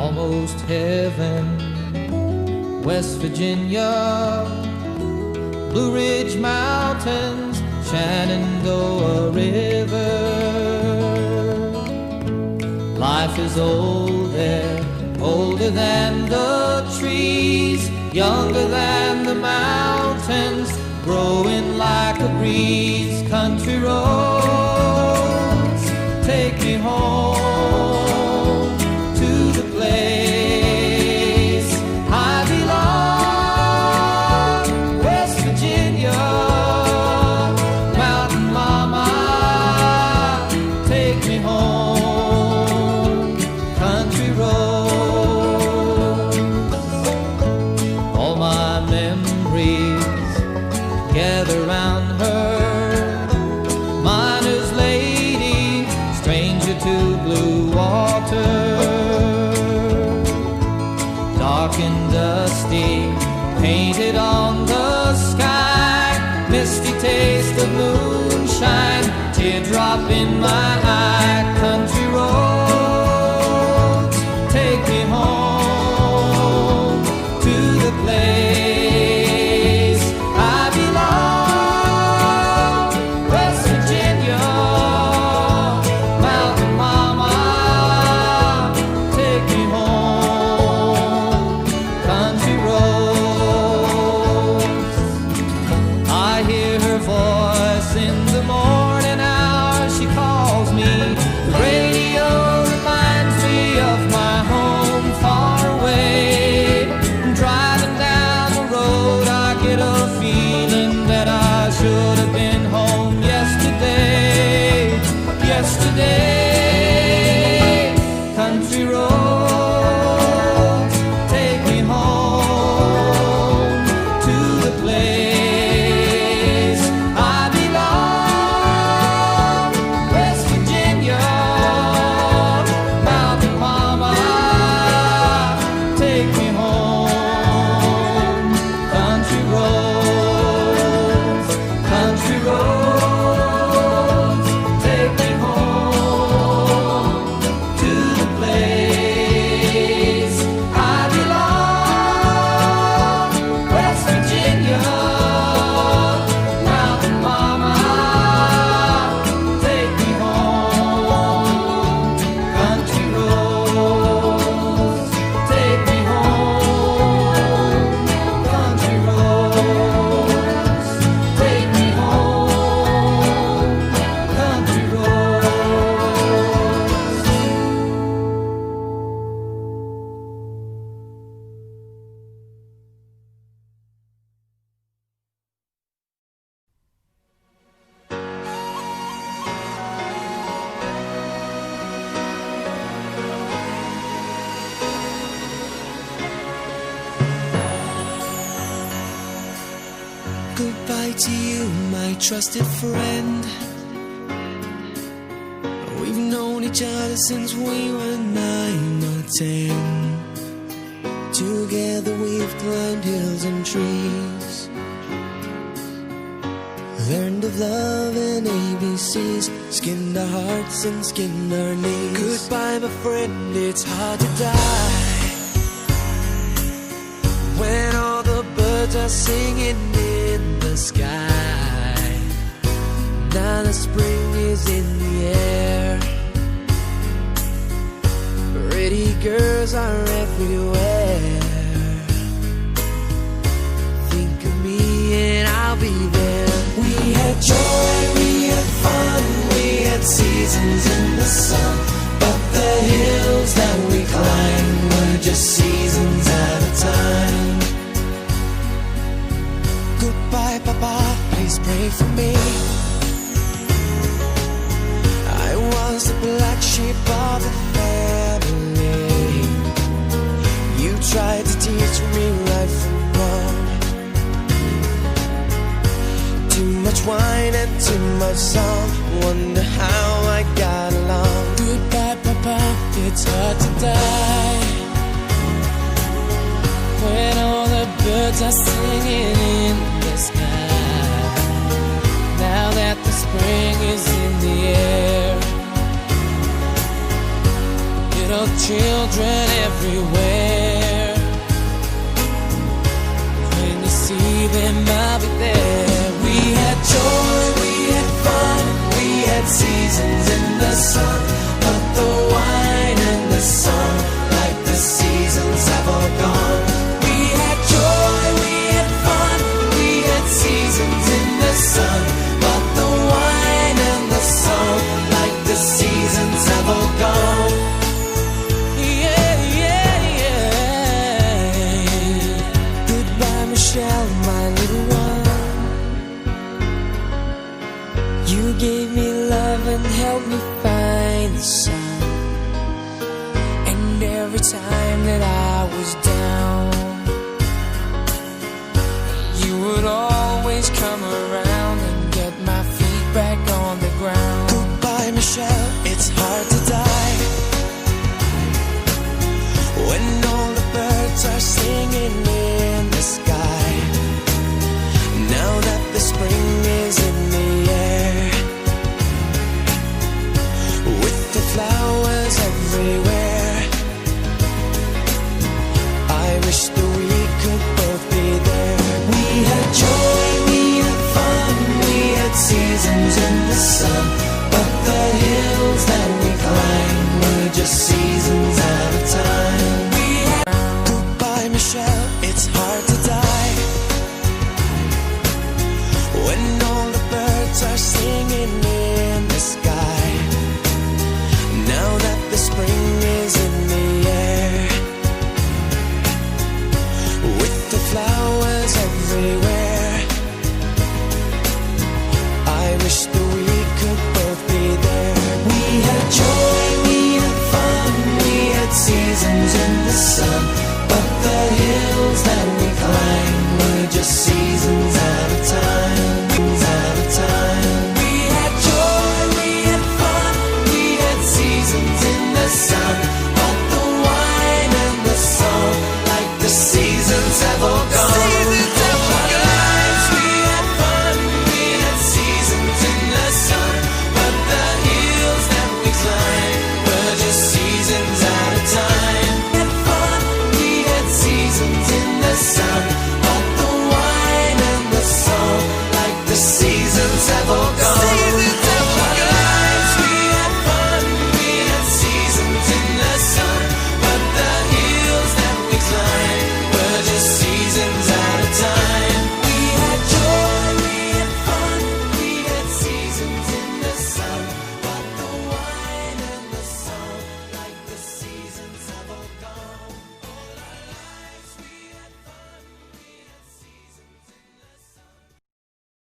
almost heaven. West Virginia, Blue Ridge Mountains, Shenandoah River. Life is old there, older than the trees, younger than the mountains, growing like a breeze. Country roads, take me home to the place I belong. West Virginia, mountain mama, take me home. Country roads, all my memories gather round her. Miner's lady, stranger to blue water. Dark and dusty, painted on the sky. Misty taste of moonshine, teardrop in my eye. Country roads, take me home to the place I belong. West Virginia, mountain mama, take me home. Country roads, I hear her voice in the morning hour. She calls me. The radio reminds me of my home far away. Driving down the road, I get a feeling that I should have been home yesterday. Yesterday, country roads, take me home to the place I belong. West Virginia, mountain mama, take me home. Country roads, country roads, take me home to the place I belong. West Virginia, mountain mama, take me home. Country roads, take me home. Country roads, take me home. Country roads. Goodbye to you, my trusted friend. We've known each other since we were 9 or 10. Together we've climbed hills and trees, learned of love and ABCs, skinned our hearts and skinned our knees. Goodbye, my friend, it's hard to die when all the birds are singing in the sky. Now the spring is in the air, pretty girls are everywhere. Think of me and I'll be there. We had joy, we had fun, we had seasons in the sun, but the hills that we climbed were just seasons at a time. Goodbye, Papa, please pray for me. I was the black sheep of the family. You tried to teach me right from wrong. Too much wine and too much song, wonder how I got along. Goodbye, Papa, it's hard to die when all the birds are singing in the sky. Now that the spring is in the air, it little children everywhere. When you see them, I'll be there. We had joy, we had fun, we had seasons in the sun. But the wine and the sun, like the seasons, have all gone. We had joy, we had fun, we had seasons in the sun. But the wine and the sun, like the seasons, have all gone. Yeah, yeah, yeah. Goodbye, Michelle, my little one. You gave me love and helped me find the sun. And every time that I was down, you would always come around and get my feet back on the ground. Goodbye, Michelle, it's hard to die when all the birds are singing in the sky. Now that the spring is in the air, with the flowers everywhere, I wish that we could both be there. We had joy, we had fun, we had seasons in the sun. But the hills that we climbed were just seasons at a time. We had goodbye, Michelle, it's hard to die when all the birds are singing in the sky. Now that the spring is in the air, with the flowers everywhere, I wish that we could both be there. We had joy, we had fun, we had seasons in the sun. But the hills that we climbed were just seasons at a time. At a time. We had joy, we had fun, we had seasons in the sun. But the wine and the song, like the seasons, have all gone.